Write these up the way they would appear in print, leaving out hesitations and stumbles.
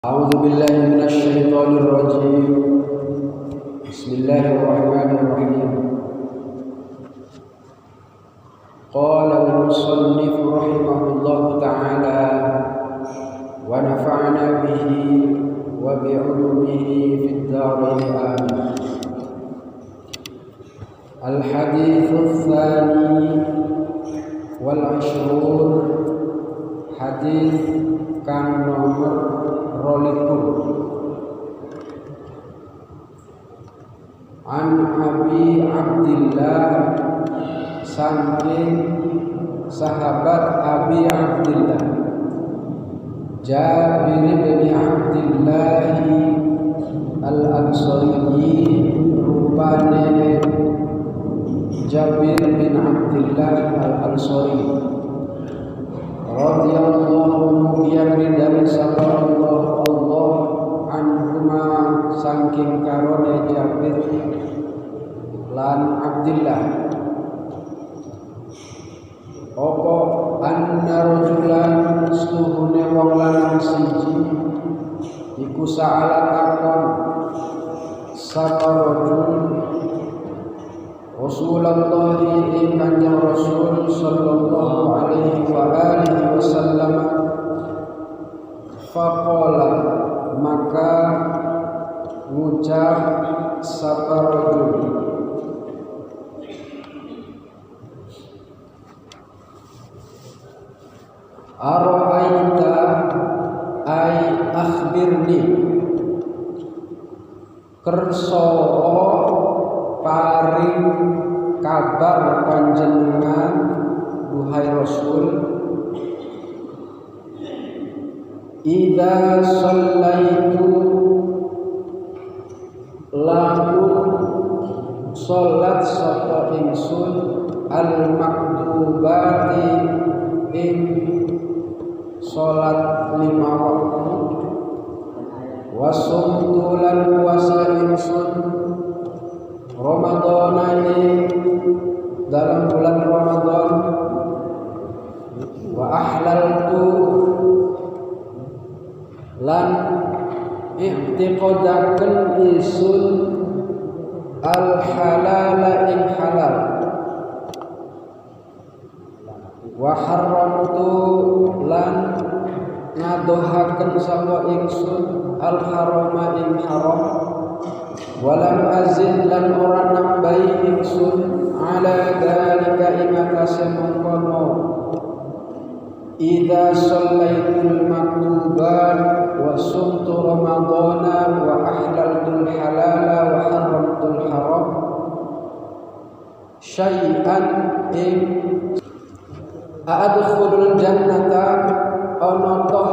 A'udzu billahi minasyaitonir rajim. Bismillahirrahmanirrahim. Qala al-musannif rahimahullahu ta'ala wa nafa'ana bihi wa bi'ulumihi fid dharain amin. Al-hadits tsani wal 'ishrun, hadis kang nomor An Abi Abdillah, saking sahabat Abi Abdillah Jabir bin Abdillah Al-Ansari, rupane Jabir bin Abdillah Al-Ansari radhiyallahu yang dari sallallahu Allah anhuma, saking karone Jabir lan Abdillah opo anna rajulan stuhune wong lanang siji iku sa'ala takon sapa rajul Rasulullah ing Kanjeng Rasul sallallahu alaihi wa alihi wasallam, faqala maka ngucap sapa rajul, ara'aita ay akhbirni, kersa paring kabar panjenengan duhai Rasul, idza shallaitu, lamun salat sapa ingsun al maktubati ing salat 5 waktu, wa sumtu lan puasa ingsun Ramadan dalam bulan Ramadan, wa ahlaltu lan i'tiqadaken isun al halala ing halal, wa haramtu lan ngadohaken sapa ingsun al harama ing haram, walam azid lan ora nambahi ingsun ala dalika ing atase mengkono idza shallaitul maktubat wa sumtu ramadhana wa ahlaltul halala wa haramtul haram syai'an ing adkhulul jannata, ana toh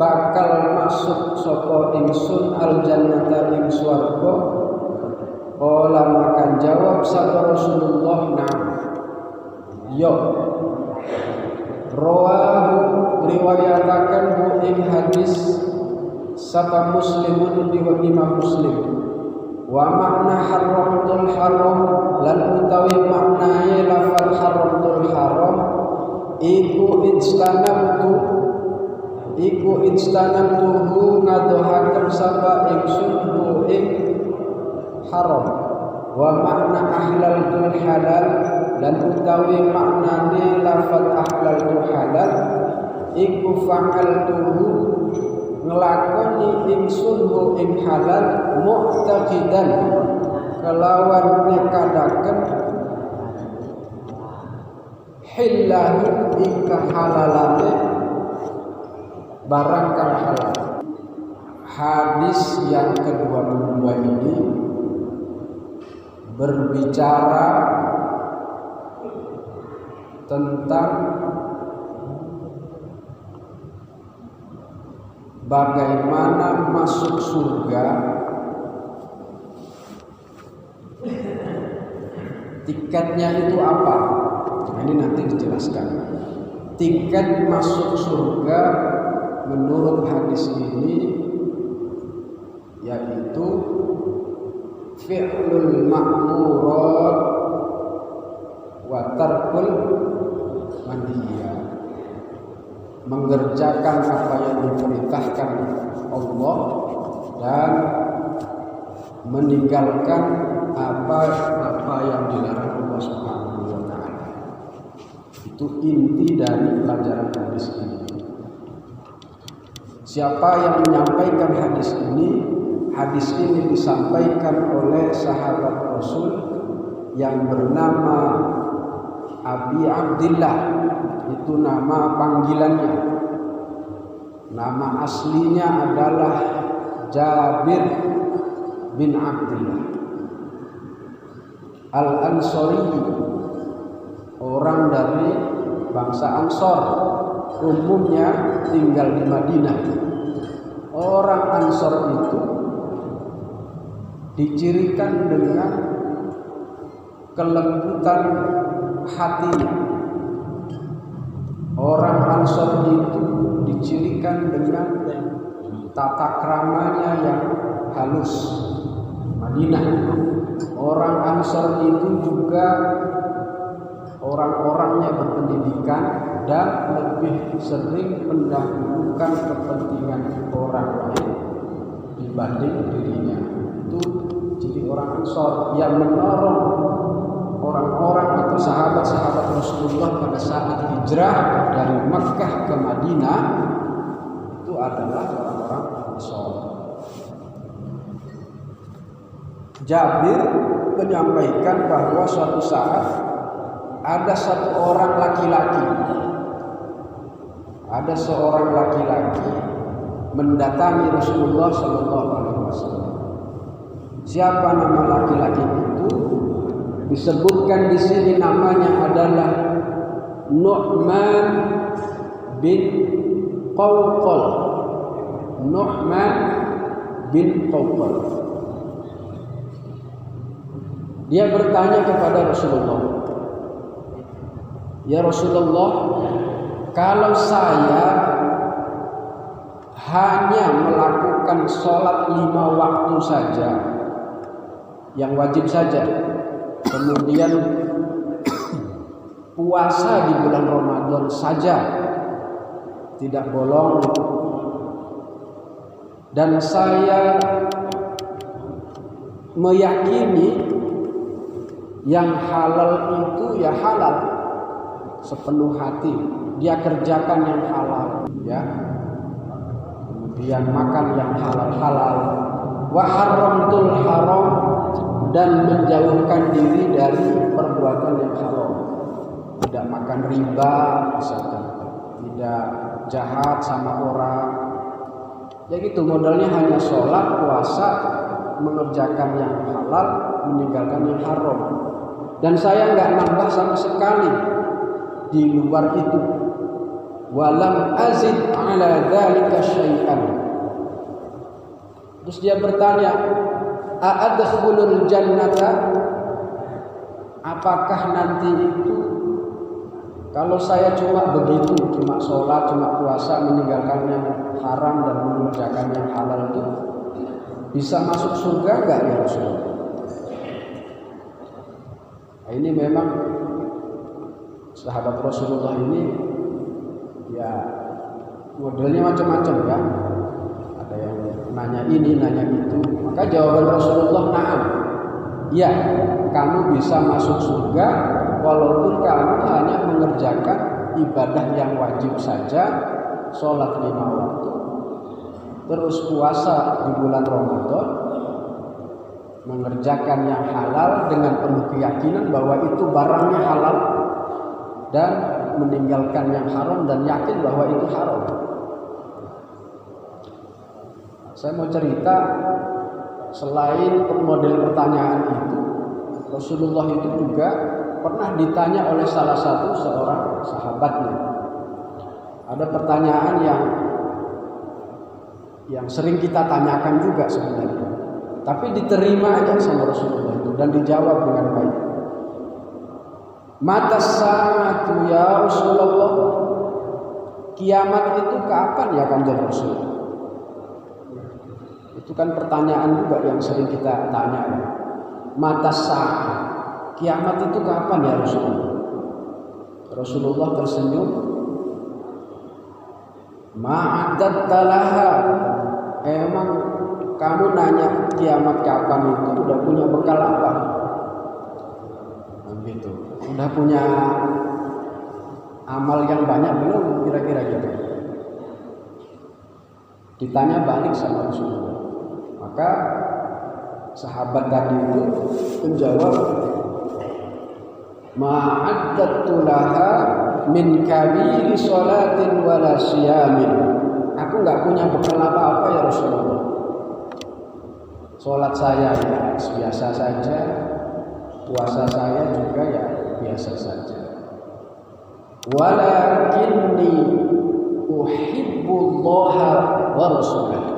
bakal masuk sapa ingsun al jannata ing swarga. Qala maka jawab sapa Rasulullah, na'am, yo. Rawahu riwayataken hu ing hadis sapa Muslimun di Imam Muslim. Wa makna haramtul haram, lan utawi maknae lafal haramtul haram iku instanamtuhu ngadohaken sapa ingsun hu ing haram, wa makna ahlaltul halal, dan utawi maknane lafal ahlaltul halal iku fa'altuhu ngelakoni ingsun hu ing halal mu'taqidan kelawan nekadaken hillahu ing kahalalane barang kang halal. Hadis yang ke-22 ini berbicara tentang bagaimana masuk surga, tiketnya itu apa? Nah, ini nanti dijelaskan. Tiket masuk surga menurut hadis ini yaitu fi'lul ma'murat wa tarkul manhiyat, mengerjakan apa yang diperintahkan Allah dan meninggalkan apa yang dilarang Allah Subhanahu wa taala. Itu inti dari pelajaran hadis ini. Siapa yang menyampaikan hadis ini? Hadis ini disampaikan oleh sahabat Rasul yang bernama Abi Abdillah. Itu nama panggilannya. Nama aslinya adalah Jabir bin Abdillah Al-Ansari, orang dari bangsa Ansor, umumnya tinggal di Madinah. Orang Ansor itu dicirikan dengan kelembutan hatinya. Orang Ansor itu dicirikan dengan tata keramanya yang halus. Madinah, orang Ansor itu juga orang-orangnya berpendidikan dan lebih sering mendahulukan kepentingan orang lain dibanding dirinya. Itu ciri orang Ansor yang menolong orang-orang atau sahabat-sahabat Rasulullah pada saat hijrah dari Mekkah ke Madinah. Itu adalah orang-orang Ansor. Jabir menyampaikan bahwa suatu saat ada seorang laki-laki mendatangi Rasulullah Shallallahu Alaihi Wasallam. Siapa nama laki-laki itu? Disebutkan di sini namanya adalah Nu'man bin Qawqal. Nu'man bin Qawqal. Dia bertanya kepada Rasulullah, "Ya Rasulullah, kalau saya hanya melakukan sholat 5 waktu saja, yang wajib saja, kemudian puasa di bulan Ramadan saja, tidak bolong, dan saya meyakini yang halal itu ya halal sepenuh hati, dia kerjakan yang halal, ya, kemudian makan yang halal, wa haramtul haram, dan menjauhkan diri dari perbuatan yang haram, tidak makan riba misalkan, tidak jahat sama orang, ya gitu, modalnya hanya sholat, puasa, mengerjakan yang halal, meninggalkan yang haram. Dan saya nggak nambah sama sekali di luar itu. Walam azid ala dzalika syai'an. Terus dia bertanya, a'adkhulul jannata? Apakah nanti itu kalau saya cuma begitu, cuma sholat, cuma puasa, meninggalkan yang haram dan mengerjakan yang halal itu, bisa masuk surga nggak ya Rasulullah? Nah, ini memang sahabat Rasulullah ini ya modelnya macam-macam ya. Ada yang nanya ini, nanya itu. Maka jawaban Rasulullah, na'am. Ya, kamu bisa masuk surga walaupun kamu hanya mengerjakan ibadah yang wajib saja, sholat 5 waktu, terus puasa di bulan Ramadan, mengerjakan yang halal dengan penuh keyakinan bahwa itu barangnya halal, dan meninggalkan yang haram dan yakin bahwa itu haram. Saya mau cerita, selain model pertanyaan itu, Rasulullah itu juga pernah ditanya oleh salah satu seorang sahabatnya. Ada pertanyaan yang yang sering kita tanyakan juga sebenarnya, tapi diterima aja sama Rasulullah itu dan dijawab dengan baik. Mata sa'atu ya Rasulullah, kiamat itu kapan ya Kanjeng Rasul? Itu kan pertanyaan juga yang sering kita tanya. Mata sa'at, kiamat itu kapan ya Rasulullah? Rasulullah tersenyum. Ma'adatta laha, emang kamu nanya kiamat kapan itu udah punya bekal apa? Begitu. Udah punya amal yang banyak belum kira-kira gitu? Ditanya balik sama Rasulullah. Maka sahabat tadi itu menjawab, ma'addatu laha min kabiri sholatin wala siyamin. Aku nggak punya bekal apa-apa ya Rasulullah. Sholat saya ya biasa saja, puasa saya juga ya biasa saja. Walakinni uhibbullaha wa rasulahu.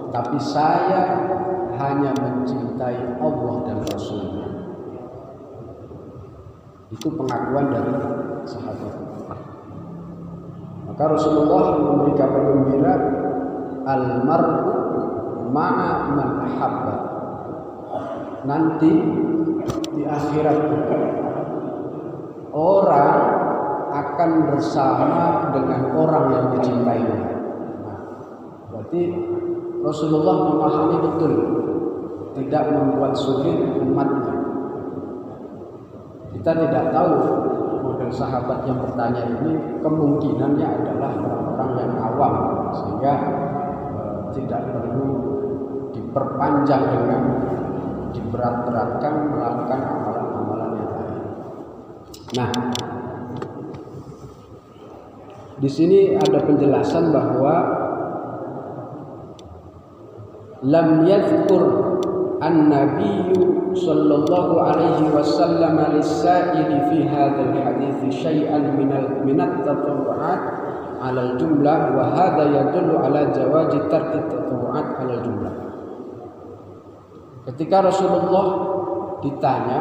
Tapi saya hanya mencintai Allah dan Rasulnya. Itu pengakuan dari sahabat. Maka Rasulullah memberi kabar gembira, al-mar'u ma'a man ahabba. Nanti di akhirat orang akan bersama dengan orang yang dicintainya. Berarti Rasulullah memahami betul, tidak membuat sulit umatnya. Kita tidak tahu model sahabat yang bertanya ini kemungkinannya adalah orang-orang yang awam, sehingga tidak perlu diperpanjang dengan diberat-beratkan melakukan amalan-amalan yang lain. Nah, di sini ada penjelasan bahwa lam yadhkur an-nabiyyu sallallahu alaihi wasallam lis-sa'ili fi hadzal hadits syai'an min at-tatawwu'at 'ala al-jumlah wa hadha yadullu 'ala jawazi tarki at-tatawwu'at 'ala al-jumlah. Ketika Rasulullah ditanya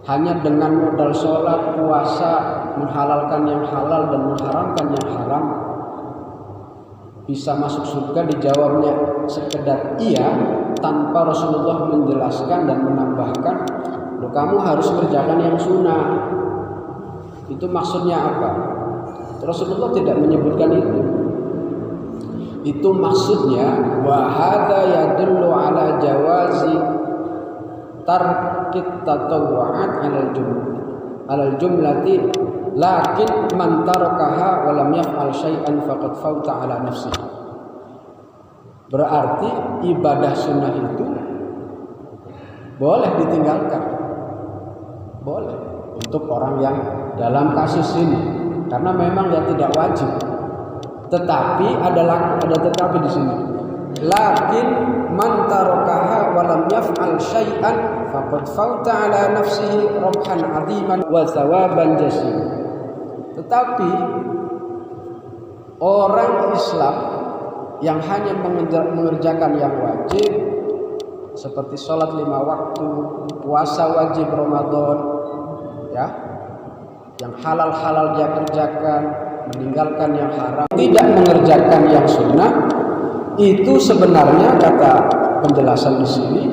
hanya dengan modal sholat, puasa, menghalalkan yang halal dan mengharamkan yang haram, bisa masuk surga, dijawabnya sekedar iya tanpa Rasulullah menjelaskan dan menambahkan, loh kamu harus kerjakan yang sunnah. Itu maksudnya apa? Rasulullah tidak menyebutkan itu. Itu maksudnya wa hadza yadullu ala jawazi tarkit tatawwu'at 'alal jumlati lakin man tarakaha wa lam yaf'al syai'an faqad fauta 'ala nafsihi. Berarti ibadah sunnah itu boleh ditinggalkan. Boleh untuk orang yang dalam kasus ini, karena memang dia tidak wajib. Tetapi ada tetapi di sini. Lakin man tarakaha wa lam yaf'al syai'an faqad fauta 'ala nafsihi rabhan 'aziman wa thawaban jasim. Tetapi orang Islam yang hanya mengerjakan yang wajib seperti sholat 5 waktu, puasa wajib Ramadan, ya, yang halal-halal dia kerjakan, meninggalkan yang haram, tidak mengerjakan yang sunnah, itu sebenarnya kata penjelasan di sini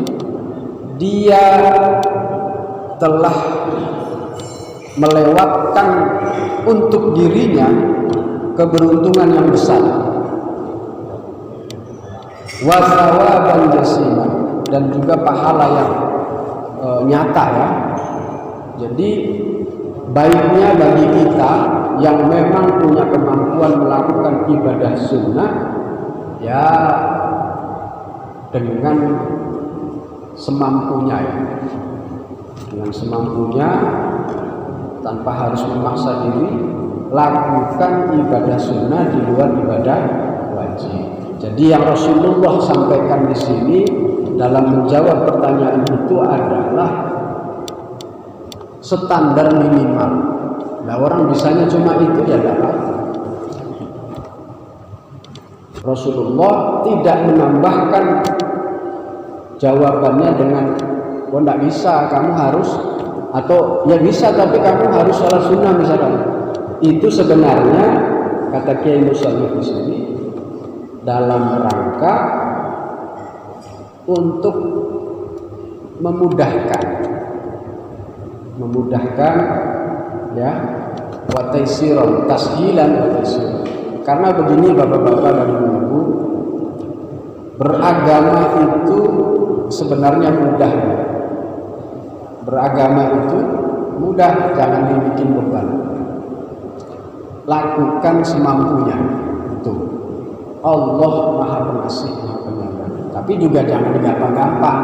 dia telah melewatkan untuk dirinya keberuntungan yang besar, wa thawaban jasima, dan juga pahala yang nyata, ya. Jadi baiknya bagi kita yang memang punya kemampuan melakukan ibadah sunnah, ya dengan semampunya, ya. Dengan semampunya, tanpa harus memaksa diri, lakukan ibadah sunnah di luar ibadah wajib. Jadi yang Rasulullah sampaikan di sini dalam menjawab pertanyaan itu adalah standar minimal. Nah, orang bisanya cuma itu, ya tidak apa. Rasulullah tidak menambahkan jawabannya dengan oh tidak bisa, kamu harus, atau ya bisa tapi kamu harus sholat sunnah misalkan. Itu sebenarnya kata Kiai Musallih di sini dalam rangka untuk memudahkan ya, wa taisiran, tashilan wa taisiran. Karena begini Bapak-bapak dan Ibu, beragama itu sebenarnya mudah. Beragama itu mudah, jangan dibikin beban. Lakukan semampunya. Itu Allah Maha Pengasih, Maha Penyayang. Tapi juga jangan digampang-gampang.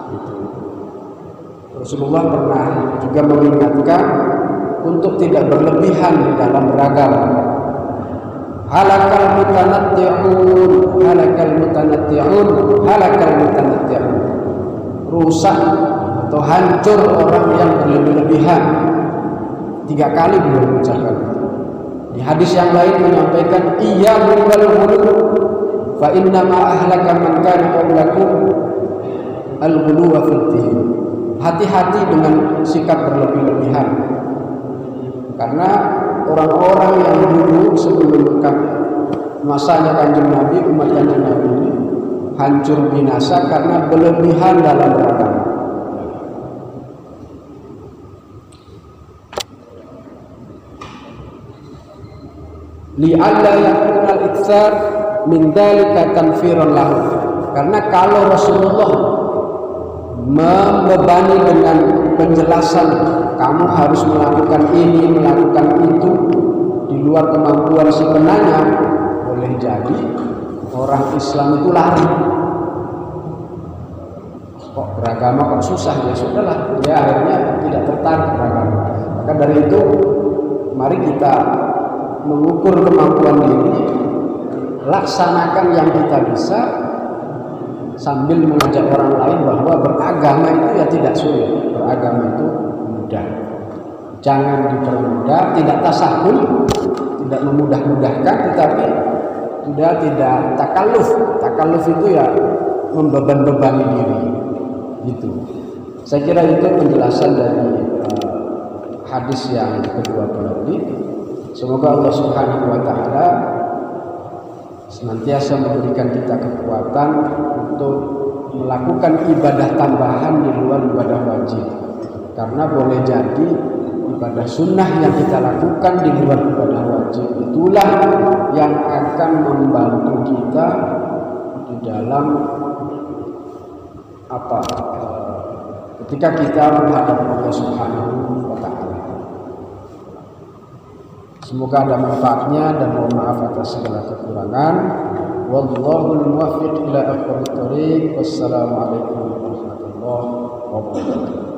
Gitu. Rasulullah pernah juga mengingatkan untuk tidak berlebihan di dalam beragama. Halakal mutanatti'un, halakal mutanatti'un, halakal mutanatti'un. Rusak atau hancur orang yang berlebih-lebihan. 3 kali beliau mengucapkan. Di hadis yang lain menyampaikan iyyakum wal ghulu fa inna ma ahlaka man kana qablakum al ghulu wa fil din. Hati-hati dengan sikap berlebih-lebihan. Karena orang-orang yang dulu sebelum masanya Kanjeng Nabi, umat Kanjeng Nabi ini hancur binasa karena berlebihan dalam beragama. Li'alla yakuna al-iktsar min dzalika tanfiran lahu. Karena kalau Rasulullah membebani dengan penjelasan kamu harus melakukan ini, melakukan itu di luar kemampuan si penanya, boleh jadi orang Islam itu lari. Kok beragama kok susah, ya sudahlah, ya akhirnya tidak tertarik beragama. Maka dari itu mari kita mengukur kemampuan diri, laksanakan yang kita bisa sambil mengajak orang lain bahwa beragama itu ya tidak sulit, beragama itu mudah. Jangan dipermudah, tidak tasahul, tidak memudah-mudahkan, tetapi sudah tidak takalluf. Takalluf itu ya membeban-bebani diri. Gitu. Saya kira itu penjelasan dari hadis yang kedua tadi. Semoga Allah Subhanahu wa taala senantiasa memberikan kita kekuatan untuk melakukan ibadah tambahan di luar ibadah wajib. Karena boleh jadi ibadah sunnah yang kita lakukan di luar ibadah wajib itulah yang akan membantu kita di dalam ketika kita menghadap Allah Subhanahu wa taala. Semoga ada manfaatnya dan mohon maaf atas segala kekurangan. Wallahul muwaffiq ila aqwamit thoriq. Wassalamualaikum warahmatullahi wabarakatuh.